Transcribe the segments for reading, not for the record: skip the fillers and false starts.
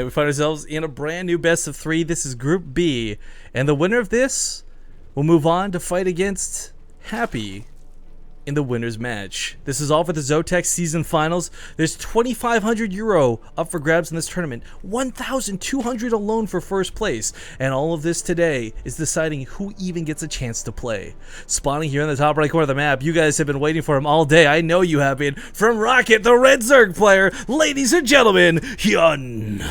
Alright, we find ourselves in a brand new best of 3. This is Group B. And the winner of this will move on to fight against Happy in the winner's match. This is all for the ZOTAC season finals. There's 2,500 euro up for grabs in this tournament. 1,200 alone for first place. And all of this today is deciding who even gets a chance to play. Spawning here in the top right corner of the map. You guys have been waiting for him all day. I know you have been. From Rocket, the red Zerg player, ladies and gentlemen, Hyun.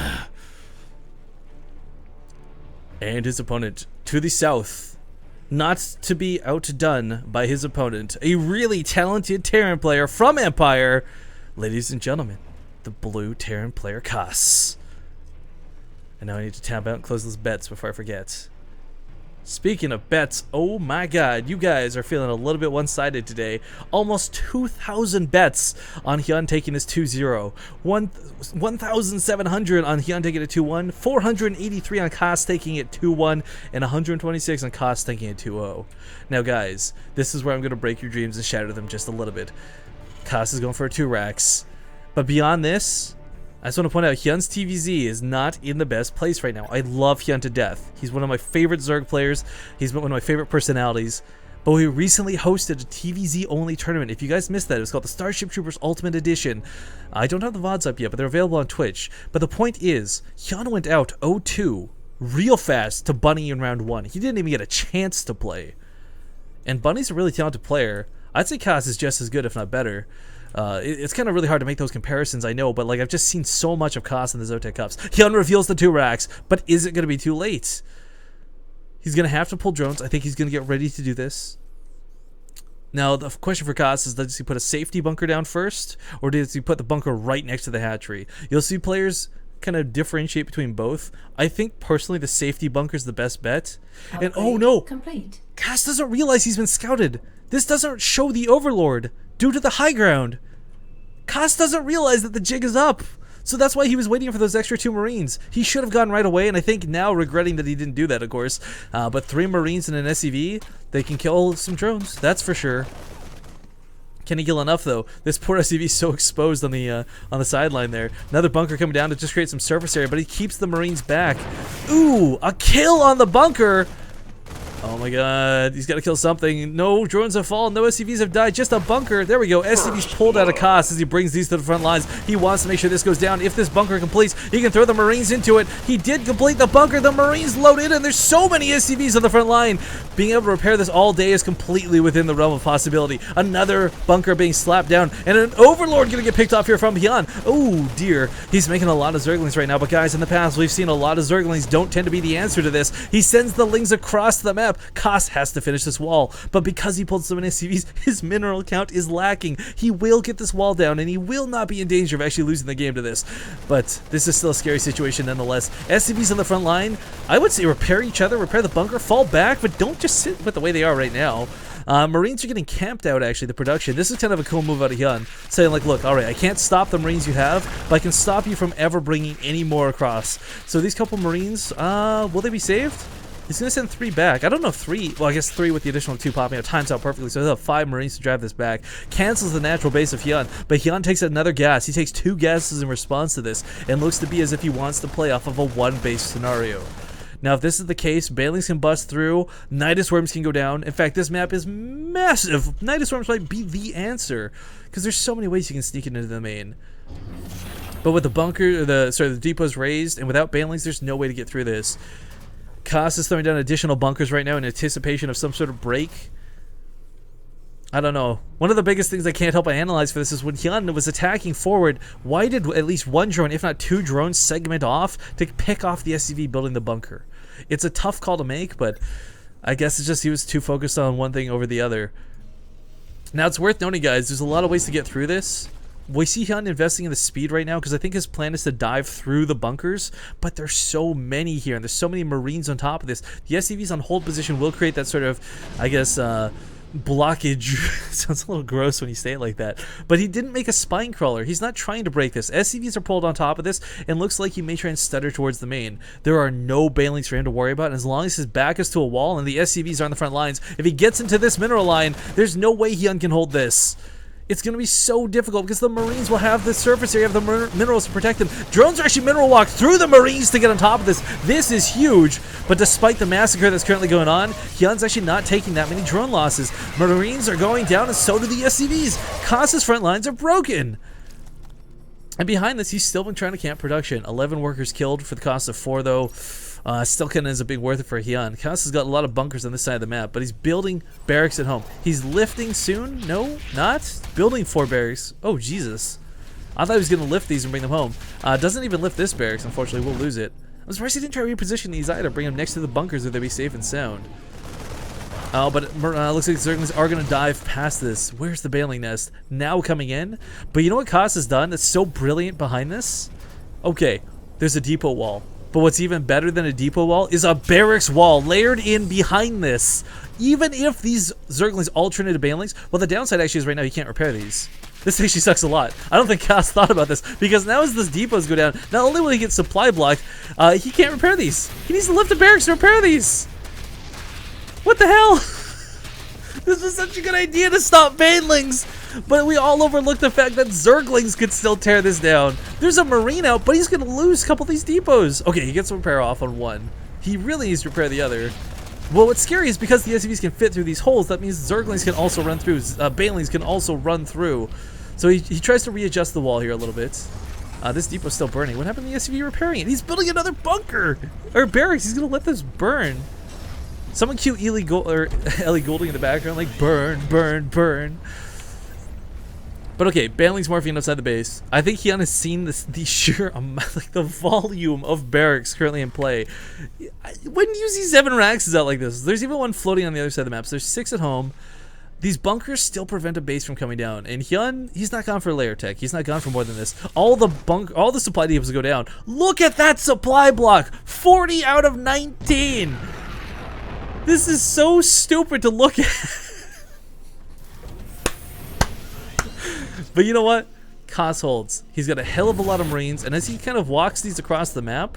And his opponent to the south, not to be outdone by his opponent, a really talented Terran player from Empire, ladies and gentlemen, the blue Terran player Kas. And now I need to tab out and close those bets before I forget. Speaking of bets, oh my god, you guys are feeling a little bit one-sided today. Almost 2,000 bets on Hyun taking his 2-0. 1,700 on Hyun taking it 2-1. 483 on Kas taking it 2-1. And 126 on Kas taking it 2-0. Now guys, this is where I'm going to break your dreams and shatter them just a little bit. Kas is going for a 2 racks. But beyond this, I just want to point out, Hyun's TVZ is not in the best place right now. I love Hyun to death. He's one of my favorite Zerg players. He's one of my favorite personalities. But we recently hosted a TVZ-only tournament. If you guys missed that, it was called the Starship Troopers Ultimate Edition. I don't have the VODs up yet, but they're available on Twitch. But the point is, Hyun went out 0-2 real fast to Bunny in round 1. He didn't even get a chance to play. And Bunny's a really talented player. I'd say Kas is just as good, if not better. It's kind of really hard to make those comparisons, I know, but like I've just seen so much of Kas in the ZOTAC Cups. Hyun reveals the 2 racks, but is it going to be too late? He's going to have to pull drones. I think he's going to get ready to do this. Now, the question for Kas is, does he put a safety bunker down first, or does he put the bunker right next to the hatchery? You'll see players kind of differentiate between both. I think, personally, the safety bunker is the best bet. Upgrade and, oh no! complete. Kas doesn't realize he's been scouted. This doesn't show the Overlord due to the high ground. Kas doesn't realize that the jig is up. So that's why he was waiting for those extra 2 Marines. He should have gone right away, and I think now regretting that he didn't do that, of course. But 3 Marines and an SCV, they can kill some drones, that's for sure. Can he kill enough though? This poor SCV is so exposed on the sideline there. Another bunker coming down to just create some surface area, but he keeps the Marines back. Ooh, a kill on the bunker! Oh my god, he's got to kill something. No drones have fallen, no SCVs have died, just a bunker. There we go, SCV's pulled out of Kas as he brings these to the front lines. He wants to make sure this goes down. If this bunker completes, he can throw the Marines into it. He did complete the bunker, the Marines load in, and there's so many SCVs on the front line. Being able to repair this all day is completely within the realm of possibility. Another bunker being slapped down, and an Overlord gonna get picked off here from Hyun. Oh dear, he's making a lot of Zerglings right now, but guys, in the past, we've seen a lot of Zerglings don't tend to be the answer to this. He sends the Lings across the map. Kas has to finish this wall, but because he pulled so many SCVs, his mineral count is lacking. He will get this wall down, and he will not be in danger of actually losing the game to this. But this is still a scary situation nonetheless. SCVs on the front line, I would say repair each other, repair the bunker, fall back, but don't just sit with the way they are right now. Marines are getting camped out, actually, the production. This is kind of a cool move out of Hyun, saying like, look, alright, I can't stop the Marines you have, but I can stop you from ever bringing any more across. So these couple Marines, will they be saved? He's going to send 3 back. I don't know if 3, well I guess 3 with the additional 2 popping out times out perfectly, so he'll have 5 Marines to drive this back. Cancels the natural base of Hyun, but Hyun takes another gas. He takes 2 gases in response to this, and looks to be as if he wants to play off of a 1 base scenario. Now if this is the case, Banelings can bust through, Nidus Worms can go down. In fact, this map is massive. Nidus Worms might be the answer, because there's so many ways you can sneak it into the main. But with the bunker, the depot's raised, and without Banelings, there's no way to get through this. Kas is throwing down additional bunkers right now in anticipation of some sort of break. I don't know. One of the biggest things I can't help but analyze for this is when Hyun was attacking forward, why did at least 1 drone, if not 2 drones, segment off to pick off the SCV building the bunker? It's a tough call to make, but I guess it's just he was too focused on one thing over the other. Now it's worth noting, guys, there's a lot of ways to get through this. We see Hyun investing in the speed right now because I think his plan is to dive through the bunkers, but there's so many here and there's so many Marines on top of this. The SCVs on hold position will create that sort of, I guess, blockage. Sounds a little gross when you say it like that, but he didn't make a spine crawler. He's not trying to break this. SCVs are pulled on top of this and looks like he may try and stutter towards the main. There are no Banelings for him to worry about, and as long as his back is to a wall and the SCVs are on the front lines, if he gets into this mineral line, there's no way Hyun can hold this. It's going to be so difficult because the Marines will have the surface area of the minerals to protect them. Drones are actually mineral walk through the Marines to get on top of this. This is huge, but despite the massacre that's currently going on, Hyun's actually not taking that many drone losses. Marines are going down, and so do the SCVs. Kaz's front lines are broken. And behind this, he's still been trying to camp production. 11 workers killed for the cost of 4, though. Still kind of ends up being worth it for Hyun. Kaz has got a lot of bunkers on this side of the map, but he's building barracks at home. He's lifting soon? No, not? Building 4 barracks. Oh, Jesus. I thought he was going to lift these and bring them home. Doesn't even lift this barracks, unfortunately. We'll lose it. I'm surprised he didn't try to reposition these either. Bring them next to the bunkers where they'd be safe and sound. But it looks like the Zerglings are going to dive past this. Where's the bailing nest? Now coming in. But you know what Kaz has done that's so brilliant behind this? Okay, there's a depot wall. But what's even better than a depot wall is a barracks wall layered in behind this. Even if these Zerglings all turn into banelings, well, the downside actually is right now you can't repair these. This actually sucks a lot. I don't think Kaz thought about this, because now as these depots go down, not only will he get supply blocked, he can't repair these. He needs to lift the barracks to repair these. What the hell? This was such a good idea to stop banelings, but we all overlooked the fact that Zerglings could still tear this down. There's a Marine out, but he's going to lose a couple of these depots. Okay, he gets repair off on one. He really needs to repair the other. Well, what's scary is because the SCVs can fit through these holes, that means Zerglings can also run through. Banelings can also run through. So he tries to readjust the wall here a little bit. This depot's still burning. What happened to the SCV repairing it? He's building another bunker! Or barracks. He's going to let this burn. Someone cue Ellie Goulding in the background, like, burn, burn, burn. But okay, banelings morphing outside the base. I think Hyun has seen the sheer amount, like the volume of barracks currently in play. Wouldn't you see 7 racks out like this? There's even one floating on the other side of the map. So there's 6 at home. These bunkers still prevent a base from coming down. And Hyun, he's not gone for layer tech. He's not gone for more than this. All the supply depots go down. Look at that supply block! 40 out of 19! This is so stupid to look at. But you know what? Kaz holds. He's got a hell of a lot of Marines, and as he kind of walks these across the map,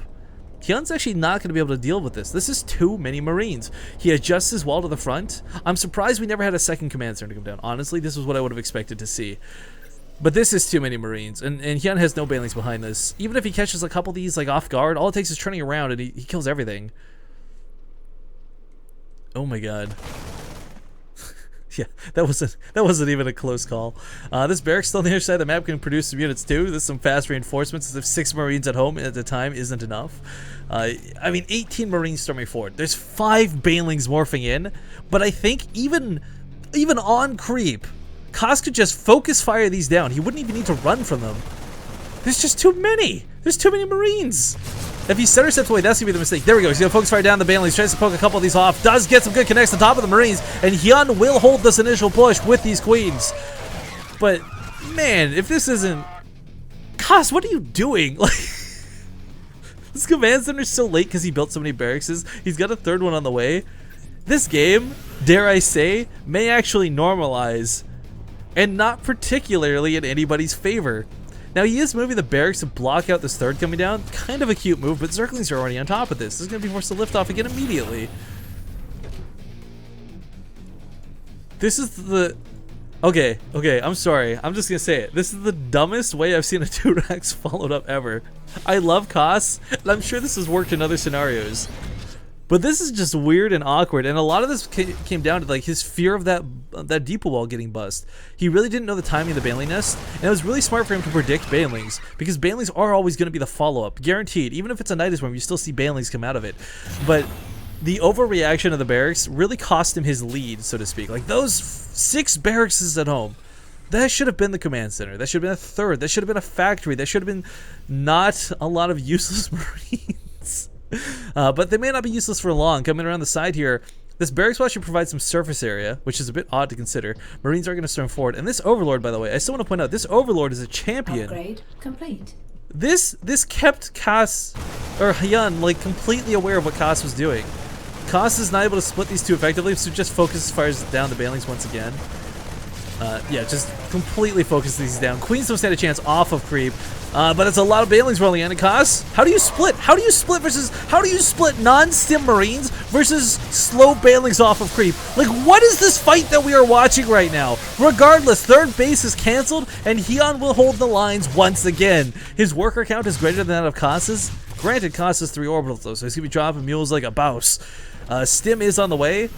Hyun's actually not going to be able to deal with this. This is too many Marines. He adjusts his wall to the front. I'm surprised we never had a second command center to come down. Honestly, this is what I would have expected to see. But this is too many Marines, and Hyun has no banelings behind this. Even if he catches a couple of these like off guard, all it takes is turning around and he kills everything. Oh my god. Yeah, that wasn't even a close call. This barracks still on the other side of the map can produce some units too. There's some fast reinforcements, as if 6 Marines at home at the time isn't enough. I mean, 18 Marines storming forward. There's 5 banelings morphing in, but I think even on creep, Kaz could just focus fire these down. He wouldn't even need to run from them. There's just too many. There's too many Marines. If he center steps away, that's going to be the mistake. There we go. He's going to focus fire down the banelings. Tries to poke a couple of these off. Does get some good connects on top of the Marines. And Hyun will hold this initial push with these queens. But, man, if this isn't... Kaz, what are you doing? Like, this command center's so late because he built so many barracks. He's got a 3rd one on the way. This game, dare I say, may actually normalize. And not particularly in anybody's favor. Now, he is moving the barracks to block out this 3rd coming down. Kind of a cute move, but Zerglings are already on top of this. This is going to be forced to lift off again immediately. This is the... Okay, I'm sorry. I'm just going to say it. This is the dumbest way I've seen a 2 racks followed up ever. I love Kaz, and I'm sure this has worked in other scenarios. But this is just weird and awkward, and a lot of this came down to like his fear of that depot wall getting bust. He really didn't know the timing of the baneling nest, and it was really smart for him to predict banelings, because banelings are always going to be the follow-up, guaranteed. Even if it's a Nidus worm, you still see banelings come out of it. But the overreaction of the barracks really cost him his lead, so to speak. Like those 6 barracks at home, that should have been the command center. That should have been a 3rd. That should have been a factory. That should have been not a lot of useless Marines. But they may not be useless for long. Coming around the side here, this barracks wall should provide some surface area, which is a bit odd to consider. Marines are going to storm forward. And this Overlord, by the way, I still want to point out, this Overlord is a champion. Upgrade complete. This kept Kaz, or Hyun, like completely aware of what Kaz was doing. Kaz is not able to split these 2 effectively, so just focuses fires down the banelings once again. Yeah, just completely focus these down. Queens don't stand a chance off of creep, but it's a lot of banelings rolling in. And Cos, how do you split? How do you split non-stim Marines versus slow banelings off of creep? Like, what is this fight that we are watching right now? Regardless, third base is canceled, and Hyun will hold the lines once again. His worker count is greater than that of Cos's. Granted, Cos has 3 orbitals though, so he's gonna be dropping mules like a bouse. Stim is on the way,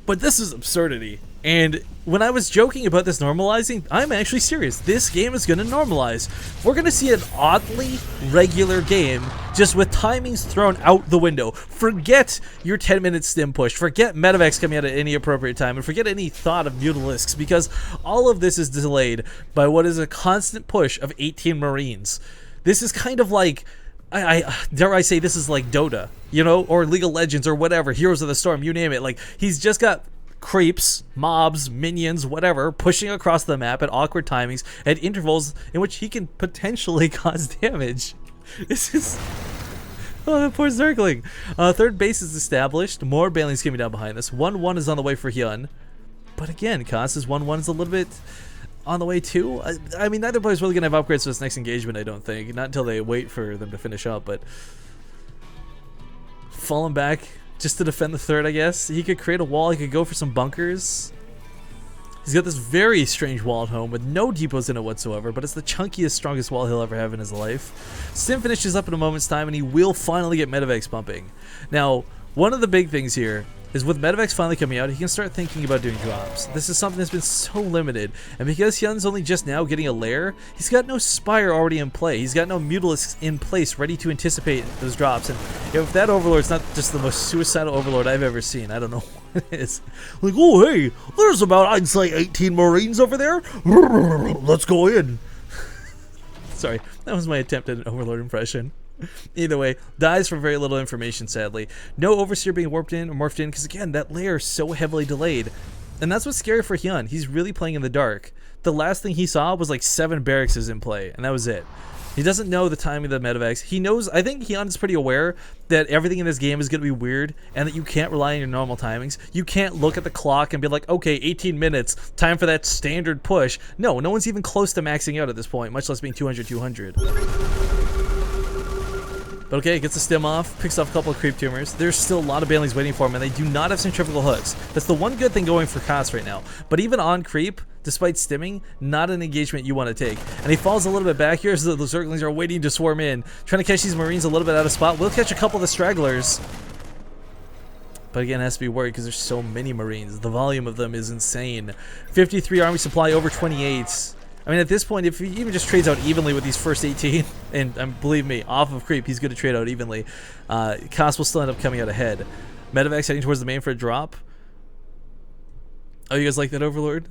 but this is absurdity. And when I was joking about this normalizing, I'm actually serious. This game is going to normalize. We're going to see an oddly regular game, just with timings thrown out the window. Forget your 10-minute stim push. Forget medevacs coming out at any appropriate time. And forget any thought of mutilisks, because all of this is delayed by what is a constant push of 18 Marines. This is kind of like, dare I say, this is like Dota, you know, or League of Legends or whatever, Heroes of the Storm, you name it. Like, he's just got creeps, mobs, minions, whatever, pushing across the map at awkward timings at intervals in which he can potentially cause damage. This is... Oh, that poor Zergling. Third base is established. More banelings coming down behind us. 1-1 is on the way for Hyun. But again, Cos's 1-1 is a little bit on the way too. I mean, neither player's really going to have upgrades for this next engagement, I don't think. Not until they wait for them to finish up, but... Falling back just to defend the third, I guess. He could create a wall. He could go for some bunkers. He's got this very strange wall at home with no depots in it whatsoever, but it's the chunkiest, strongest wall he'll ever have in his life. Stim finishes up in a moment's time, and he will finally get medevacs pumping. Now, one of the big things here is with medevacs finally coming out, he can start thinking about doing drops. This is something that's been so limited, and because Hyun's only just now getting a lair, he's got no Spire already in play. He's got no Mutalisks in place ready to anticipate those drops, and if that Overlord's not just the most suicidal Overlord I've ever seen, I don't know what it is. Like, oh hey, there's about, I'd say, 18 Marines over there. Let's go in. Sorry, that was my attempt at an Overlord impression. Either way, dies for very little information, sadly. No Overseer being warped in or morphed in, because again, that layer is so heavily delayed. And that's what's scary for Hyun. He's really playing in the dark. The last thing he saw was like 7 barracks in play, and that was it. He doesn't know the timing of the medevacs. He knows, I think Hyun is pretty aware that everything in this game is going to be weird, and that you can't rely on your normal timings. You can't look at the clock and be like, okay, 18 minutes, time for that standard push. No, no one's even close to maxing out at this point, much less being 200-200. But okay, gets the stim off, picks off a couple of creep tumors. There's still a lot of banelings waiting for him, and they do not have centrifugal hooks. That's the one good thing going for Cos right now. But even on creep, despite stimming, not an engagement you want to take. And he falls a little bit back here as the Zerglings are waiting to swarm in, trying to catch these Marines a little bit out of spot. We'll catch a couple of the stragglers. But again, it has to be worried because there's so many Marines. The volume of them is insane. 53 army supply over 28. I mean, at this point, if he even just trades out evenly with these first 18, and believe me, off of creep, he's going to trade out evenly, Cos will still end up coming out ahead. Medevacs heading towards the main for a drop. Oh, you guys like that Overlord?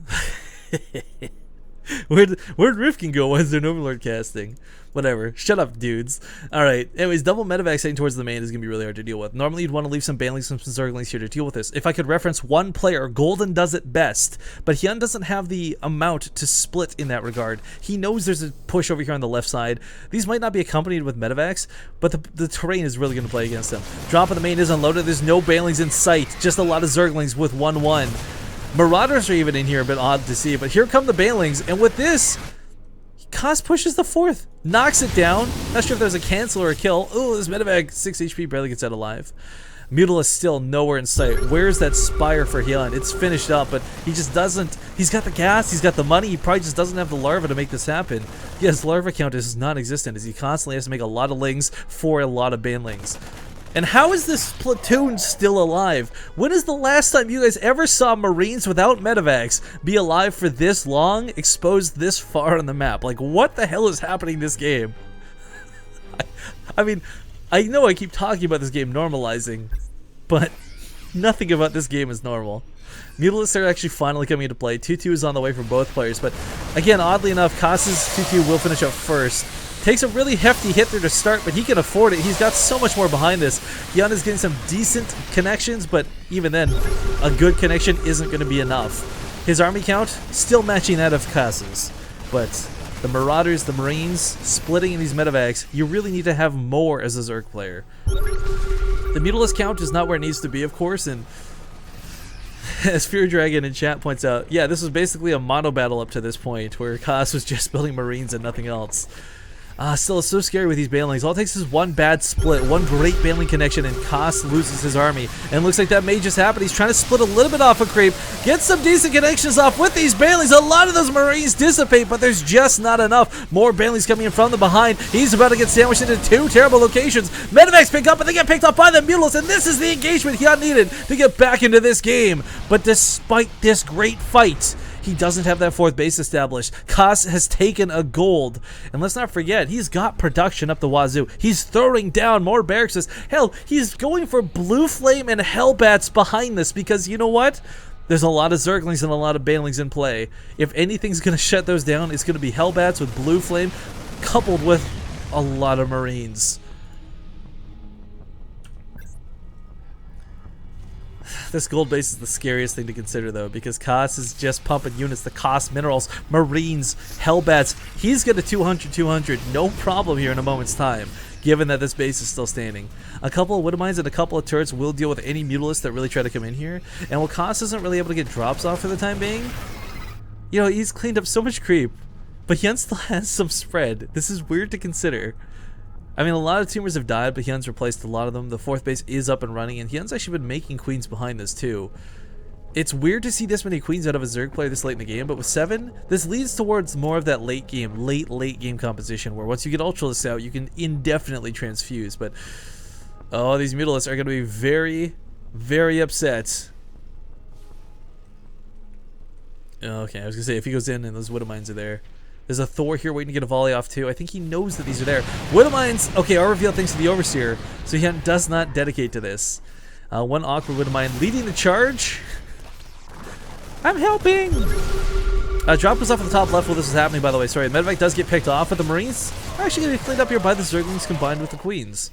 Where'd Rifkin go? Why is there an Overlord casting? Whatever. Shut up, dudes. Alright, anyways, double medevacs heading towards the main is going to be really hard to deal with. Normally, you'd want to leave some banelings, some Zerglings here to deal with this. If I could reference one player, Golden does it best. But Hyun doesn't have the amount to split in that regard. He knows there's a push over here on the left side. These might not be accompanied with medevacs, but the terrain is really going to play against them. Drop on the main is unloaded. There's no banelings in sight. Just a lot of Zerglings with 1-1. Marauders are even in here, a bit odd to see, but here come the banelings, and with this, Cos pushes the fourth, knocks it down. Not sure if there's a cancel or a kill. Oh, this medevac, 6 HP, barely gets out alive. Mutalisks still nowhere in sight. Where's that Spire for Hyun? It's finished up, but he just doesn't. He's got the gas, he's got the money, he probably just doesn't have the larva to make this happen. Yes, larva count is non-existent, as he constantly has to make a lot of lings for a lot of banelings. And how is this platoon still alive? When is the last time you guys ever saw Marines without medevacs be alive for this long, exposed this far on the map? Like, what the hell is happening in this game? I mean, I know I keep talking about this game normalizing, but nothing about this game is normal. Mutalisks are actually finally coming into play. 2-2 is on the way for both players, but again, oddly enough, Cos's 2-2 will finish up first. Takes a really hefty hit there to start, but he can afford it. He's got so much more behind this. Hyun is getting some decent connections, but even then, a good connection isn't going to be enough. His army count, still matching that of Cos's. But the Marauders, the Marines, splitting in these medevacs, you really need to have more as a Zerg player. The Mutalisk count is not where it needs to be, of course, and As Fear Dragon in chat points out, yeah, this was basically a mono battle up to this point, where Kaz was just building Marines and nothing else. Still, it's so scary with these banelings. All it takes is one bad split, one great baneling connection, and Kaz loses his army. And it looks like that may just happen. He's trying to split a little bit off a creep, get some decent connections off with these banelings. A lot of those Marines dissipate, but there's just not enough. More banelings coming in from the behind. He's about to get sandwiched into two terrible locations. Medivacs pick up, and they get picked off by the Mutalisks, and this is the engagement Hyun needed to get back into this game. But despite this great fight, he doesn't have that fourth base established. Kaz has taken a gold. And let's not forget, he's got production up the wazoo. He's throwing down more barracks. Hell, he's going for Blue Flame and Hellbats behind this because you know what? There's a lot of Zerglings and a lot of Banelings in play. If anything's going to shut those down, it's going to be Hellbats with Blue Flame coupled with a lot of Marines. This gold base is the scariest thing to consider though, because Kaz is just pumping units, the cost minerals, Marines, Hellbats. He's got a 200, no problem here in a moment's time, given that this base is still standing. A couple of Widow Mines and a couple of turrets will deal with any Mutalisks that really try to come in here. And while Kaz isn't really able to get drops off for the time being, you know, he's cleaned up so much creep, but Hyun still has some spread. This is weird to consider. I mean, a lot of tumors have died, but Hyun's replaced a lot of them. The fourth base is up and running, and Hyun's actually been making queens behind this too. It's weird to see this many queens out of a Zerg player this late in the game, but with 7, this leads towards more of that late game composition, where once you get Ultralisks out, you can indefinitely transfuse. But, oh, these Mutalisks are going to be very, very upset. Okay, I was going to say, if he goes in and those Widow Mines are there. There's a Thor here waiting to get a volley off too. I think he knows that these are there. Widow Mines, okay, are revealed thanks to the Overseer, so he does not dedicate to this. One awkward Widow Mine leading the charge. I'm helping! Drop was off at the top left while this was happening, by the way. Sorry, the Medevac does get picked off, but the Marines are actually going to be cleaned up here by the Zerglings combined with the Queens.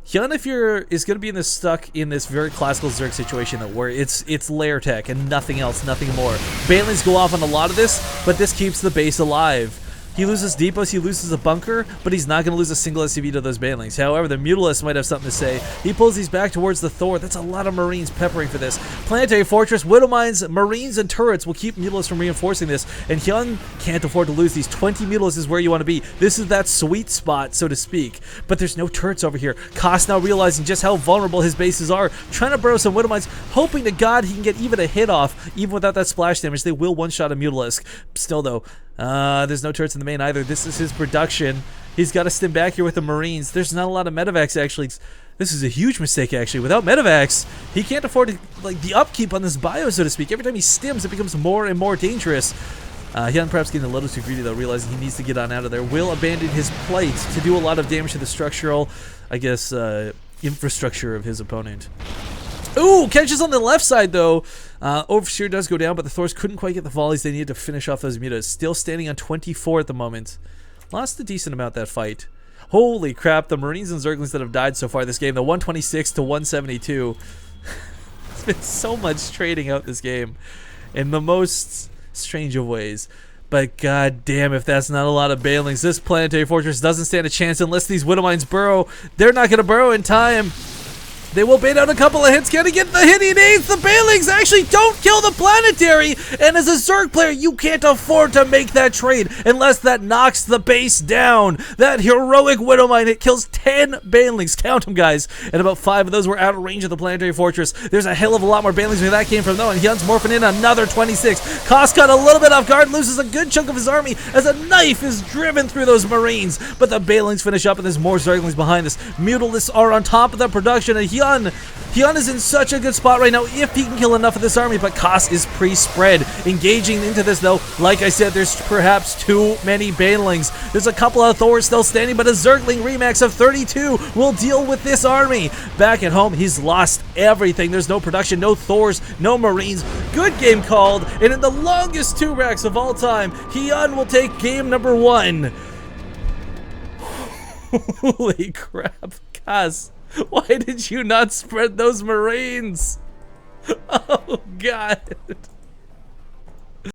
Hyun, if is going to be in this stuck in this very classical Zerg situation though, where it's lair tech and nothing else, nothing more. Banelings go off on a lot of this, but this keeps the base alive. He loses depots, he loses a bunker, but he's not going to lose a single SCV to those Banelings. However, the Mutalisks might have something to say. He pulls these back towards the Thor. That's a lot of Marines peppering for this. Planetary Fortress, Widow Mines, Marines, and turrets will keep Mutalisks from reinforcing this, and Hyun can't afford to lose these. 20 Mutalisks is where you want to be. This is that sweet spot, so to speak. But there's no turrets over here. Kaz now realizing just how vulnerable his bases are, trying to burrow some Widow Mines, hoping to God he can get even a hit off. Even without that splash damage, they will one-shot a Mutalisk. Still though, there's no turrets in the main either. This is his production. He's got to stim back here with the Marines. There's not a lot of Medevacs actually. This is a huge mistake actually. Without Medevacs, he can't afford to, like, the upkeep on this bio, so to speak. Every time he stims, it becomes more and more dangerous. Hyun perhaps getting a little too greedy though, realizing he needs to get on out of there. Will abandon his plate to do a lot of damage to the structural, I guess, infrastructure of his opponent. Ooh, catches on the left side though. Overseer does go down, but the Thors couldn't quite get the volleys they needed to finish off those mutas. Still standing on 24 at the moment. Lost a decent amount that fight. Holy crap, the Marines and Zerglings that have died so far this game, the 126 to 172. There's been so much trading out this game in the most strange of ways. But god damn, if that's not a lot of Banelings, this Planetary Fortress doesn't stand a chance unless these Widow Mines burrow. They're not going to burrow in time. They will bait out a couple of hits. Can he get the hit he needs? The Banelings actually don't kill the Planetary. And as a Zerg player, you can't afford to make that trade unless that knocks the base down. That heroic Widow Mine hit kills 10 Banelings. Count them, guys. And about 5 of those were out of range of the Planetary Fortress. There's a hell of a lot more Banelings where that came from, though. And Hyun's morphing in another 26. Kaz got a little bit off guard, loses a good chunk of his army as a knife is driven through those Marines. But the Banelings finish up, and there's more Zerglings behind this. Mutalisks are on top of the production, and Hyun is in such a good spot right now if he can kill enough of this army, but Kaz is pre-spread. Engaging into this though, like I said, there's perhaps too many Banelings. There's a couple of Thors still standing, but a Zergling Remax of 32 will deal with this army. Back at home, he's lost everything. There's no production, no Thors, no Marines. Good game called, and in the longest 2 racks of all time, Hyun will take game number 1. Holy crap, Kaz. Why did you not spread those Marines? Oh, God.